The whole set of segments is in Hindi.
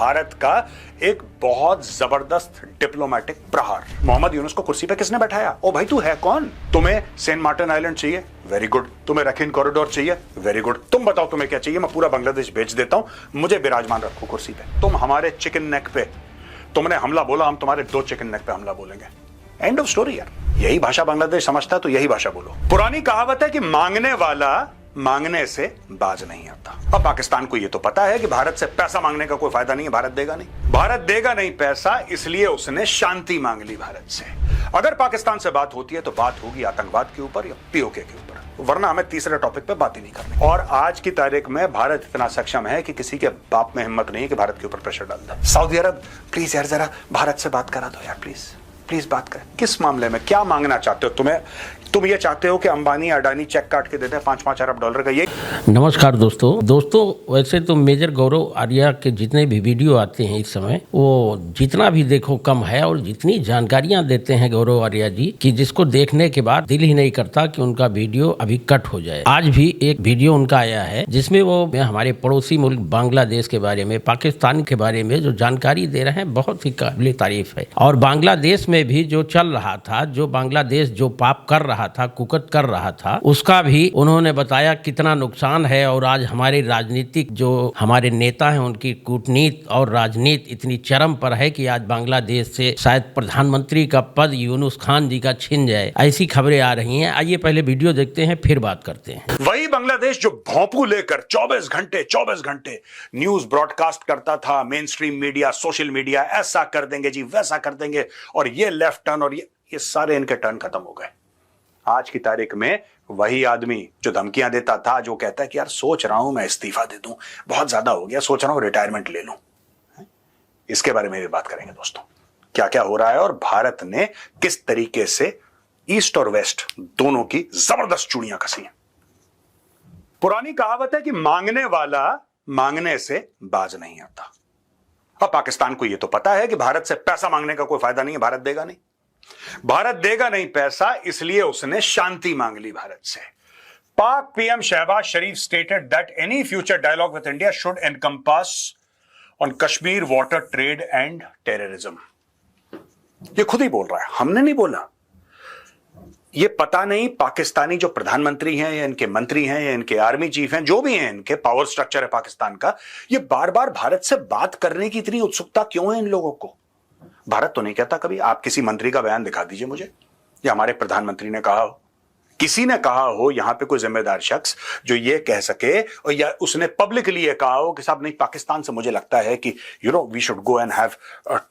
भारत का एक बहुत जबरदस्त डिप्लोमेटिक प्रहार। मोहम्मद यूनुस को कुर्सी पे किसने बैठाया? ओ भाई, तू है कौन? तुम्हें सेंट मार्टिन आइलैंड चाहिए? Very good. तुम्हें रखीन कॉरिडोर चाहिए? Very good. तुम बताओ तुम्हें क्या चाहिए, मैं पूरा बांग्लादेश बेच देता हूं, मुझे विराजमान रखो कुर्सी पे। तुम हमारे चिकन नेक पे तुमने हमला बोला, हम तुम्हारे 2 चिकन नेक पे हमला बोलेंगे। एंड ऑफ स्टोरी यार। यही भाषा बांग्लादेश समझता है तो यही भाषा बोलो। पुरानी कहावत है कि मांगने वाला मांगने से बाज नहीं आता। अब पाकिस्तान को यह तो पता है कि भारत से पैसा मांगने का कोई फायदा नहीं है, भारत देगा नहीं। भारत देगा नहीं पैसा, इसलिए उसने शांति मांग ली भारत से। अगर पाकिस्तान से बात होती है तो बात होगी आतंकवाद के ऊपर या पीओके के ऊपर, वरना हमें तीसरे टॉपिक पे बात ही नहीं करनी। और आज की तारीख में भारत इतना सक्षम है कि किसी के बाप में हिम्मत नहीं है कि भारत के ऊपर प्रेशर डाल दे। सऊदी अरब, प्लीज यार जरा भारत से बात करा दो यार, प्लीज प्लीज बात करें। किस मामले में क्या मांगना चाहते हो? तुम ये चाहते हो कि अंबानी अडानी चेक काट के देते हैं 5-5 अरब डॉलर का? ये नमस्कार दोस्तों, वैसे तो मेजर गौरव आर्या के जितने भी वीडियो आते हैं इस समय, वो जितना भी देखो कम है। और जितनी जानकारियां देते हैं गौरव आर्या जी कि जिसको देखने के बाद दिल ही नहीं करता कि उनका वीडियो अभी कट हो जाए। आज भी एक वीडियो उनका आया है जिसमें वो हमारे पड़ोसी मुल्क बांग्लादेश के बारे में, पाकिस्तान के बारे में जो जानकारी दे रहे हैं, बहुत ही काबिल तारीफ है। और बांग्लादेश में भी जो चल रहा था, जो बांग्लादेश जो पाप कर रहा था, कुकत कर रहा था, उसका भी उन्होंने बताया कितना नुकसान है। और आज हमारे राजनीतिक जो हमारे नेता हैं, उनकी कूटनीति और राजनीति इतनी चरम पर है कि आज बांग्लादेश से शायद प्रधानमंत्री का पद यूनुस खान जी का छिन जाए, ऐसी खबरें आ रही हैं। आइए पहले वीडियो देखते हैं, फिर बात करते हैं। वही बांग्लादेश जो भोंपू लेकर 24 घंटे न्यूज ब्रॉडकास्ट करता था, main stream media, social media, ऐसा कर देंगे जी, वैसा कर देंगे, और ये लेफ्ट टर्न और ये सारे इनके टर्न खत्म हो गए। आज की तारीख में वही आदमी जो धमकियां देता था, जो कहता है कि यार सोच रहा हूं मैं इस्तीफा दे दूं, बहुत ज्यादा हो गया, सोच रहा हूं रिटायरमेंट ले लूं, इसके बारे में भी बात करेंगे दोस्तों। क्या क्या हो रहा है और भारत ने किस तरीके से ईस्ट और वेस्ट दोनों की जबरदस्त चूड़ियां कसी हैं। पुरानी कहावत है कि मांगने वाला मांगने से बाज नहीं आता। अब पाकिस्तान को यह तो पता है कि भारत से पैसा मांगने का कोई फायदा नहीं है, भारत देगा नहीं। भारत देगा नहीं पैसा, इसलिए उसने शांति मांग ली भारत से। Pak PM Shahbaz Sharif stated that any future dialogue with India should encompass on Kashmir water trade and terrorism. ये खुद ही बोल रहा है, हमने नहीं बोला। ये पता नहीं पाकिस्तानी जो प्रधानमंत्री हैं या इनके मंत्री हैं या इनके आर्मी चीफ हैं, जो भी हैं, इनके पावर स्ट्रक्चर है पाकिस्तान का, ये बार बार भारत से बात करने की इतनी उत्सुकता क्यों है इन लोगों को? भारत तो नहीं कहता कभी। आप किसी मंत्री का बयान दिखा दीजिए मुझे, या हमारे प्रधानमंत्री ने कहा हो, किसी ने कहा हो, यहां पे कोई जिम्मेदार शख्स जो ये कह सके, और या उसने पब्लिकली ये कहा हो कि साहब नहीं, पाकिस्तान से मुझे लगता है कि we should go and have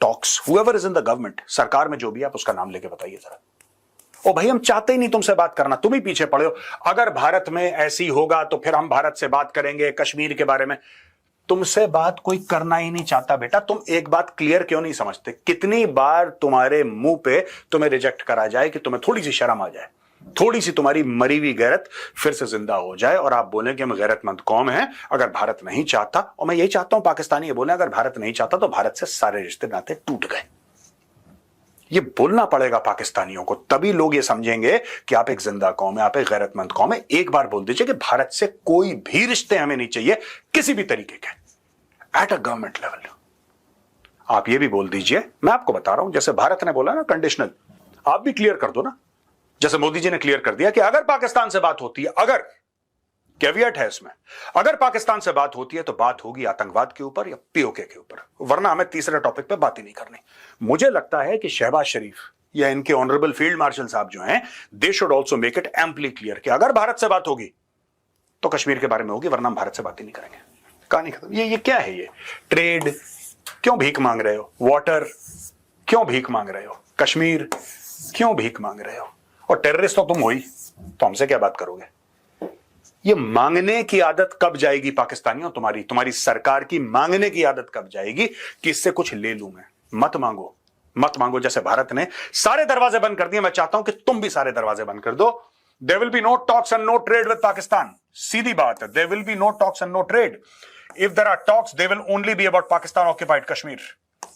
talks, however is in the government, सरकार में जो भी, आप उसका नाम लेके बताइए जरा। ओ भाई, हम चाहते ही नहीं तुमसे बात करना, तुम ही पीछे पड़े हो। अगर भारत में ऐसी होगा तो फिर हम भारत से बात करेंगे कश्मीर के बारे में। तुमसे बात कोई करना ही नहीं चाहता बेटा। तुम एक बात क्लियर क्यों नहीं समझते? कितनी बार तुम्हारे मुंह पे तुम्हें रिजेक्ट करा जाए कि तुम्हें थोड़ी सी शर्म आ जाए, थोड़ी सी तुम्हारी मरी हुई गैरत फिर से जिंदा हो जाए और आप बोलें कि हम गैरतमंद कौम हैं। अगर भारत नहीं चाहता, और मैं यही चाहता हूं पाकिस्तानी ये बोले, अगर भारत नहीं चाहता तो भारत से सारे रिश्ते नाते टूट गए। ये बोलना पड़ेगा पाकिस्तानियों को, तभी लोग ये समझेंगे कि आप एक जिंदा कौम है, आप एक गैरतमंद कौम है। एक बार बोल दीजिए कि भारत से कोई भी रिश्ते हमें नहीं चाहिए, किसी भी तरीके के, एट अ गवर्नमेंट लेवल। आप ये भी बोल दीजिए, मैं आपको बता रहा हूं, जैसे भारत ने बोला ना कंडीशनल, आप भी क्लियर कर दो ना, जैसे मोदी जी ने क्लियर कर दिया कि अगर पाकिस्तान से बात होती है, अगर कैवियट है इसमें, अगर पाकिस्तान से बात होती है तो बात होगी आतंकवाद के ऊपर या पीओके के ऊपर, वरना हमें तीसरे टॉपिक पे बात ही नहीं करनी। मुझे लगता है कि शहबाज शरीफ या इनके ऑनरेबल फील्ड मार्शल साहब जो हैं, they should also make it amply clear कि अगर भारत से बात होगी तो कश्मीर के बारे में होगी, वरना हम भारत से बात ही नहीं करेंगे। कहानी खत्म। ये क्या है? ये ट्रेड क्यों भीख मांग रहे हो? वाटर क्यों भीख मांग रहे हो? कश्मीर क्यों भीख मांग रहे हो? और टेररिस्ट तो तुम हो ही, तो हमसे क्या बात करोगे? ये मांगने की आदत कब जाएगी पाकिस्तानियों? तुम्हारी सरकार की मांगने की आदत कब जाएगी कि इससे कुछ ले लूं मैं? मत मांगो, मत मांगो। जैसे भारत ने सारे दरवाजे बंद कर दिए, मैं चाहता हूं कि तुम भी सारे दरवाजे बंद कर दो। There will be no talks and no trade with Pakistan. सीधी बात है, there will be no talks and no trade. If there are talks, they will only be about Pakistan occupied Kashmir.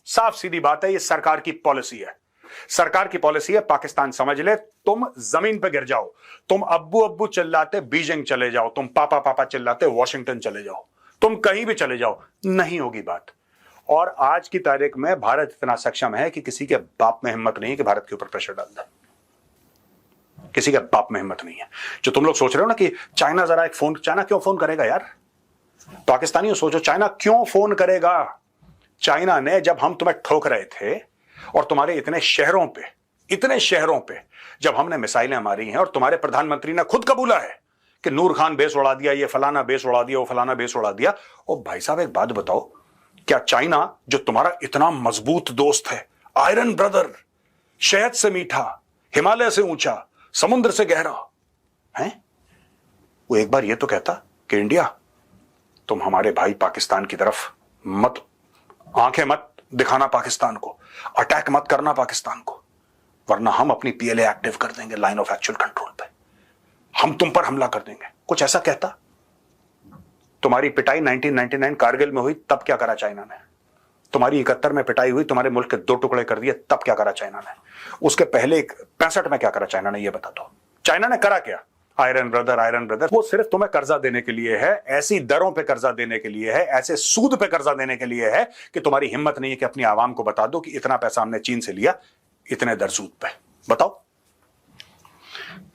साफ सीधी बात है, ये सरकार की पॉलिसी है। सरकार की पॉलिसी है, पाकिस्तान समझ ले, तुम जमीन पे गिर जाओ, तुम अब्बू अब्बू चिल्लाते बीजिंग चले जाओ, तुम पापा पापा चिल्लाते वॉशिंगटन चले जाओ, तुम कहीं भी चले जाओ, नहीं होगी बात। और आज की तारीख में भारत इतना सक्षम है कि किसी के बाप में हिम्मत नहीं है कि भारत के ऊपर प्रेशर डाल दे। किसी के बाप में हिम्मत नहीं है। जो तुम लोग सोच रहे हो ना कि चाइना जरा एक फोन, चाइना क्यों फोन करेगा यार? पाकिस्तानियों सोचो, चाइना क्यों फोन करेगा? चाइना ने जब हम तुम्हें ठोक रहे थे और तुम्हारे इतने शहरों पे जब हमने मिसाइलें मारी हैं और तुम्हारे प्रधानमंत्री ने खुद कबूला है कि नूर खान बेस उड़ा दिया, ये फलाना बेस उड़ा दिया, वो फलाना बेस उड़ा दिया। ओ भाई साहब एक बात बताओ, क्या चाइना जो तुम्हारा इतना मजबूत दोस्त है, आयरन ब्रदर, शहद से मीठा, हिमालय से ऊंचा, समुद्र से गहरा है, वो एक बार ये तो कहता कि इंडिया तुम हमारे भाई पाकिस्तान की तरफ मत, आंखें मत दिखाना पाकिस्तान को, अटैक मत करना पाकिस्तान को, वरना हम अपनी पीएलए एक्टिव कर देंगे लाइन ऑफ एक्चुअल कंट्रोल पे, हम तुम पर हमला कर देंगे। कुछ ऐसा कहता? तुम्हारी पिटाई 1999 कारगिल में हुई, तब क्या करा चाइना ने? तुम्हारी 71 में पिटाई हुई, तुम्हारे मुल्क के 2 टुकड़े कर दिए, तब क्या करा चाइना ने? उसके पहले 65 में क्या करा चाइना ने, ये बता दो। चाइना ने करा क्या? आयरन ब्रदर, वो सिर्फ तुम्हें कर्जा देने के लिए है, ऐसी दरों पे कर्जा देने के लिए है, ऐसे सूद पे कर्जा देने के लिए है कि तुम्हारी हिम्मत नहीं है कि अपनी आवाम को बता दो कि इतना पैसा हमने चीन से लिया, इतने दर सूद पे। बताओ।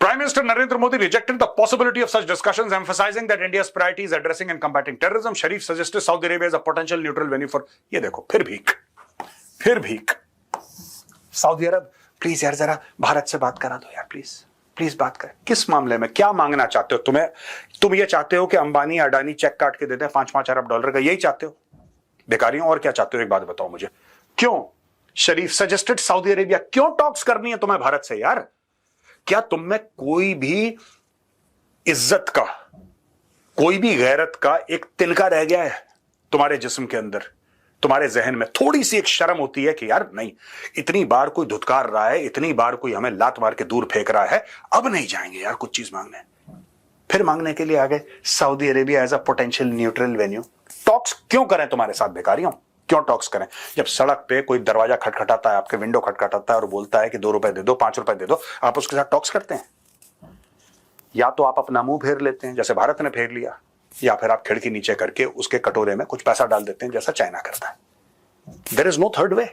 Prime Minister Narendra Modi rejected the possibility of such discussions, emphasizing that India's priority is addressing and combating terrorism. Sharif suggested Saudi Arabia as a potential neutral venue for, ये देखो फिर भीख। सऊदी अरब प्लीज यार जरा भारत से बात करा दो यार, प्लीज बात कर। किस मामले में क्या मांगना चाहते हो? तुम ये चाहते हो कि अंबानी अडानी चेक काट के दे दे $5-5 अरब का, यही चाहते हो भिखारियों? और क्या चाहते हो एक बात बताओ मुझे। क्यों शरीफ सजेस्टेड सऊदी अरेबिया, क्यों टॉक्स करनी है तुम्हें भारत से यार? क्या तुम में कोई भी इज्जत का, कोई भी गैरत का एक तिनका रह गया है तुम्हारे जिस्म के अंदर, तुम्हारे जहन में? थोड़ी सी एक शर्म होती है कि यार नहीं, इतनी बार कोई धुतकार रहा है, इतनी बार कोई हमें लात मार के दूर फेंक रहा है, अब नहीं जाएंगे यार कुछ चीज मांगने। फिर मांगने के लिए आ गए Saudi Arabia as a potential neutral venue. Talks क्यों करें तुम्हारे साथ भिखारियों? क्यों टॉक्स करें? जब सड़क पे कोई दरवाजा खटखटाता है, आपके विंडो खटखटाता है और बोलता है कि 2 रुपए दे दो, 5 रुपए दे दो, आप उसके साथ टॉक्स करते हैं? या तो आप अपना मुंह फेर लेते हैं जैसे भारत ने फेर लिया, या फिर आप खिड़की नीचे करके उसके कटोरे में कुछ पैसा डाल देते हैं जैसा चाइना करता है। There is no third way.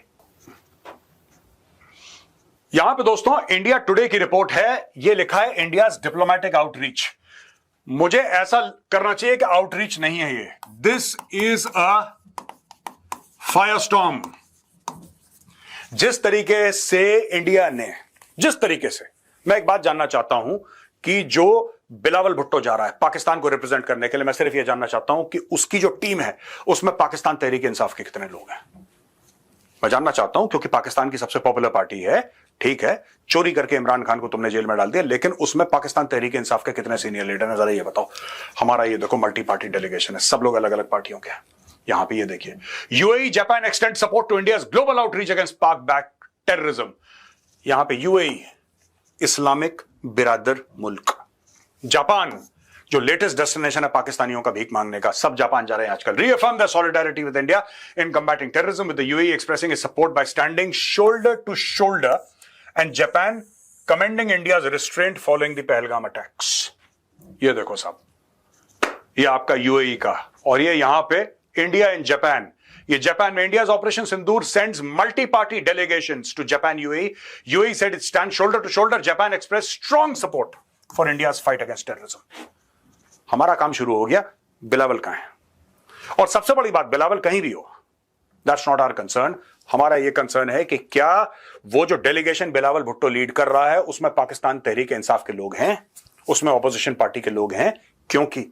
यहां पे दोस्तों इंडिया टुडे की रिपोर्ट है, ये लिखा है इंडियाज डिप्लोमेटिक आउटरीच। मुझे ऐसा करना चाहिए कि आउटरीच नहीं है ये, दिस इज अ फायरस्टॉर्म। जिस तरीके से इंडिया ने, जिस तरीके से, मैं एक बात जानना चाहता हूं कि जो बिलावल भुट्टो जा रहा है पाकिस्तान को रिप्रेजेंट करने के लिए, मैं सिर्फ यह जानना चाहता हूं कि उसकी जो टीम है उसमें पाकिस्तान तहरीक इंसाफ के कितने लोग हैं? मैं जानना चाहता हूं, क्योंकि पाकिस्तान की सबसे पॉपुलर पार्टी है, ठीक है, चोरी करके इमरान खान को तुमने जेल में डाल दिया, लेकिन उसमें पाकिस्तान तहरीक इंसाफ के कितने सीनियर लीडर हैं? जरा ये बताओ। हमारा ये देखो मल्टी पार्टी डेलीगेशन है, सब लोग अलग अलग पार्टियों के हैं। यहां पे ये देखिए, UAE Japan extend support to India's global outreach against Pak back terrorism. यहां पे यूएई इस्लामिक बिरादर मुल्क, जापान जो लेटेस्ट डेस्टिनेशन है पाकिस्तानियों का भीख मांगने का, सब जापान जा रहे हैं आजकल। Reaffirm the solidarity with India in combating terrorism, with the UAE expressing its support by standing shoulder to shoulder, and Japan commending India's restraint following the Pahalgam attacks. ये देखो साहब, ये आपका यूएई का, और ये यहां पे इंडिया इन जापान। ये जापान में India's operation Sindoor sends multi-party delegations to Japan UAE. UAE said it stands shoulder to shoulder. Japan expressed strong support for India's fight against terrorism. हमारा काम शुरू हो गया, बिलावल कहां है? और सबसे बड़ी बात, बिलावल कहीं भी हो, that's not our concern. हमारा ये कंसर्न है कि क्या वो जो डेलीगेशन बिलावल भुट्टो लीड कर रहा है उसमें पाकिस्तान तहरीक इंसाफ के लोग हैं, उसमें ऑपोजिशन पार्टी के लोग हैं? क्योंकि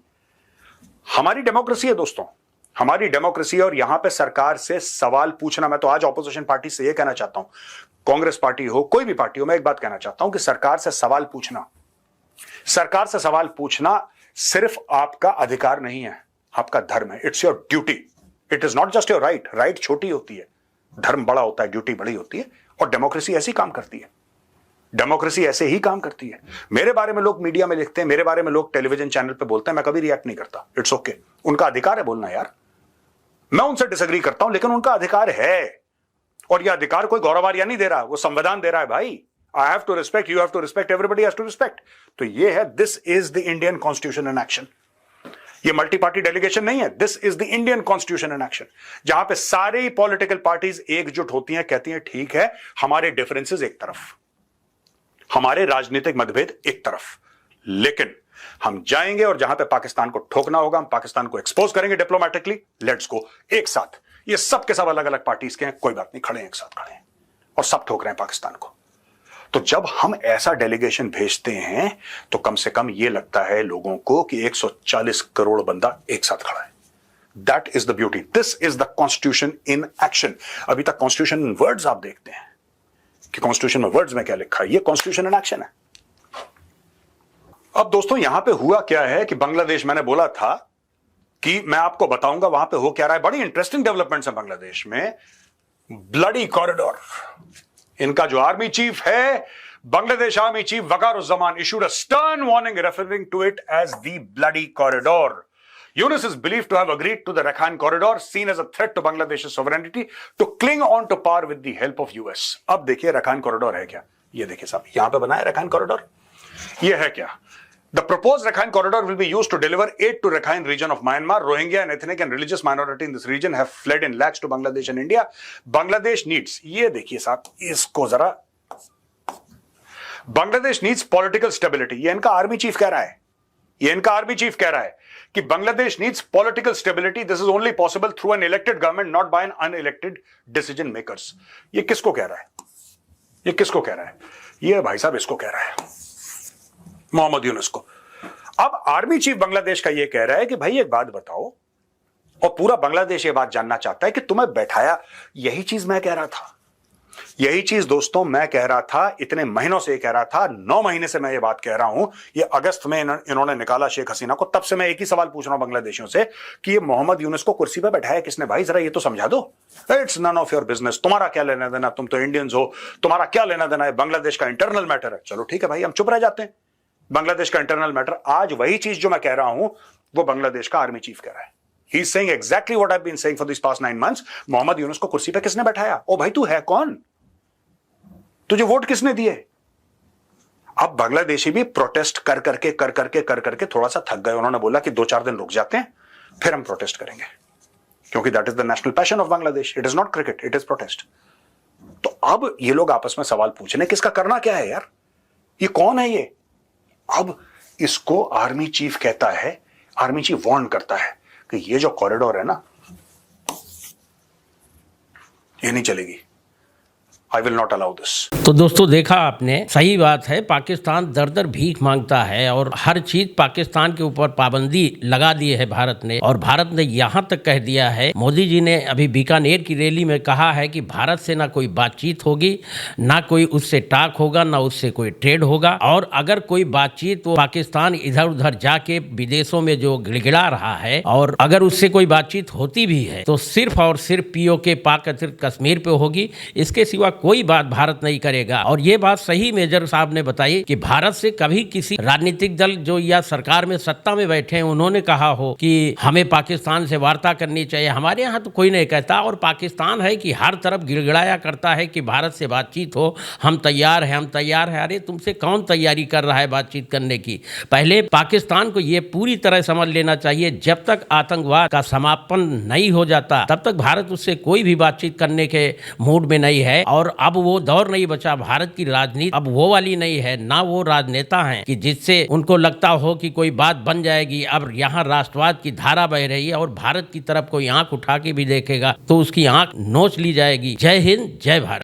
हमारी डेमोक्रेसी है दोस्तों, हमारी डेमोक्रेसी, और यहां पे सरकार से सवाल पूछना, मैं तो आज ऑपोजिशन पार्टी से यह कहना चाहता हूं, कांग्रेस पार्टी हो, कोई भी पार्टी हो, मैं एक बात कहना चाहता हूं कि सरकार से सवाल पूछना सिर्फ आपका अधिकार नहीं है, आपका धर्म है। It's your duty, it is not just your right. Right छोटी होती है, धर्म बड़ा होता है, ड्यूटी बड़ी होती है, और डेमोक्रेसी ऐसी काम करती है, डेमोक्रेसी ऐसे ही काम करती है। मेरे बारे में लोग मीडिया में लिखते हैं, मेरे बारे में लोग टेलीविजन चैनल पे बोलते हैं, मैं कभी रिएक्ट नहीं करता। इट्स ओके, उनका अधिकार है बोलना यार, मैं उनसे डिसएग्री करता हूं, लेकिन उनका अधिकार है, और यह अधिकार कोई गौरवारिया नहीं दे रहा, वो संविधान दे रहा है भाई। I have to respect, you have to respect, everybody has to respect. तो ये है, this is the Indian constitution in action. ये मल्टी पार्टी डेलीगेशन नहीं है, this is the Indian constitution in action, जहां पे सारी पॉलिटिकल पार्टीज एकजुट होती हैं, कहती हैं ठीक है हमारे डिफरेंसेस एक तरफ, हमारे राजनीतिक मतभेद एक तरफ, लेकिन हम जाएंगे और जहां पे पाकिस्तान को ठोकना होगा हम पाकिस्तान को एक्सपोज करेंगे डिप्लोमेटिकली, लेट्स गो, एक साथ। ये सब के सब अलग अलग पार्टीज के हैं, कोई बात नहीं, खड़े हैं, एक साथ खड़े हैं और सब ठोक रहे हैं पाकिस्तान को। तो जब हम ऐसा डेलीगेशन भेजते हैं तो कम से कम ये लगता है लोगों को कि 140 करोड़ बंदा एक साथ खड़ा है। That is the beauty, this is the constitution in action. अभी तक कॉन्स्टिट्यूशन इन वर्ड्स आप देखते हैं कि कॉन्स्टिट्यूशन में वर्ड्स में क्या लिखा है, ये कॉन्स्टिट्यूशन इन एक्शन है। अब दोस्तों यहां पे हुआ क्या है कि बांग्लादेश, मैंने बोला था कि मैं आपको बताऊंगा वहां पे हो क्या रहा है, बड़ी इंटरेस्टिंग डेवलपमेंट्स है बांग्लादेश में। ब्लडी कॉरिडोर, इनका जो आर्मी चीफ है, Bangladesh army chief Waqaruzzaman issued a stern warning referring to it as the bloody corridor. Yunus is believed to have agreed to the Rakhine corridor, seen as a threat to Bangladesh's sovereignty, to cling on to power with the help of US. अब देखिए रखाइन कॉरिडोर है क्या, ये देखिए साहब यहां पे बना है रखाइन कॉरिडोर, ये है क्या? The proposed Rakhine corridor will be used to deliver aid to Rakhine region of Myanmar. Rohingya and ethnic and religious minority in this region have fled in lakhs to Bangladesh and India. Bangladesh needs, ये देखिए साहब, इसको जरा, Bangladesh needs political stability. ये इनका आर्मी चीफ कह रहा है, ये इनका आर्मी चीफ कह रहा है कि Bangladesh needs political stability. This is only possible through an elected government, not by an unelected decision makers. ये किसको कह रहा है? ये किसको कह रहा है? ये भाई साहब इसको कह रहा है, मोहम्मद यूनुस को। अब आर्मी चीफ बांग्लादेश का यह कह रहा है कि भाई एक बात बताओ, और पूरा बांग्लादेश ये बात जानना चाहता है कि तुम्हें बैठाया, यही चीज मैं कह रहा था, यही चीज दोस्तों मैं कह रहा था, इतने महीनों से कह रहा था, 9 महीने से मैं ये बात कह रहा हूं। ये अगस्त में इन्होंने निकाला शेख हसीना को, तब से मैं एक ही सवाल पूछ रहा हूं बांग्लादेशियों से कि ये मोहम्मद यूनुस को कुर्सी पर बैठाया किसने? भाई जरा ये तो समझा दो। It's none of your business, तुम्हारा क्या लेना देना, तुम तो इंडियंस हो, तुम्हारा क्या लेना देना है, बांग्लादेश का इंटरनल मैटर है। चलो ठीक है भाई, हम चुप रह जाते हैं, बांग्लादेश का इंटरनल मैटर। आज वही चीज जो मैं कह रहा हूं वो बांग्लादेश का आर्मी चीफ कह रहा है। He is saying exactly what I have been saying for this past 9 months. Mohammad Yunus को कुर्सी पे किसने बैठाया? ओ भाई तू है कौन? तुझे वोट किसने दिए? अब बांग्लादेशी भी प्रोटेस्ट कर करके थोड़ा सा थक गए। उन्होंने बोला कि 2-4 दिन रुक जाते हैं, फिर हम प्रोटेस्ट करेंगे, क्योंकि that is the national passion of Bangladesh. It is not cricket, it is protest. तो अब ये लोग आपस में सवाल पूछ रहे हैं कि इसका करना क्या है यार, ये कौन है ये? अब इसको आर्मी चीफ कहता है, आर्मी चीफ वार्न करता है कि ये जो कॉरिडोर है ना, ये नहीं चलेगी, I will not allow this. तो दोस्तों देखा आपने, सही बात है, पाकिस्तान दर दर भीख मांगता है और हर चीज पाकिस्तान के ऊपर पाबंदी लगा दी है भारत ने। और भारत ने यहाँ तक कह दिया है, मोदी जी ने अभी बीकानेर की रैली में कहा है कि भारत से ना कोई बातचीत होगी, ना कोई उससे टाक होगा, ना उससे कोई ट्रेड होगा। और अगर कोई बातचीत, वो पाकिस्तान इधर उधर जाके विदेशों में जो गिड़गिड़ा रहा है, और अगर उससे कोई बातचीत होती भी है तो सिर्फ और सिर्फ POK पाक अधिकृत कश्मीर पे होगी, इसके सिवा कोई बात भारत नहीं करेगा। और ये बात सही मेजर साहब ने बताई कि भारत से कभी किसी राजनीतिक दल जो या सरकार में सत्ता में बैठे हैं उन्होंने कहा हो कि हमें पाकिस्तान से वार्ता करनी चाहिए, हमारे यहाँ तो कोई नहीं कहता। और पाकिस्तान है कि हर तरफ गिड़गिड़ाया करता है कि भारत से बातचीत हो, हम तैयार हैं, हम तैयार हैं। अरे तुमसे कौन तैयारी कर रहा है बातचीत करने की? पहले पाकिस्तान को ये पूरी तरह समझ लेना चाहिए, जब तक आतंकवाद का समापन नहीं हो जाता तब तक भारत उससे कोई भी बातचीत करने के मूड में नहीं है। और अब वो दौर नहीं बचा, भारत की राजनीति अब वो वाली नहीं है, ना वो राजनेता हैं कि जिससे उनको लगता हो कि कोई बात बन जाएगी। अब यहाँ राष्ट्रवाद की धारा बह रही है और भारत की तरफ कोई आंख उठा के भी देखेगा तो उसकी आंख नोच ली जाएगी। जय हिंद, जय भारत।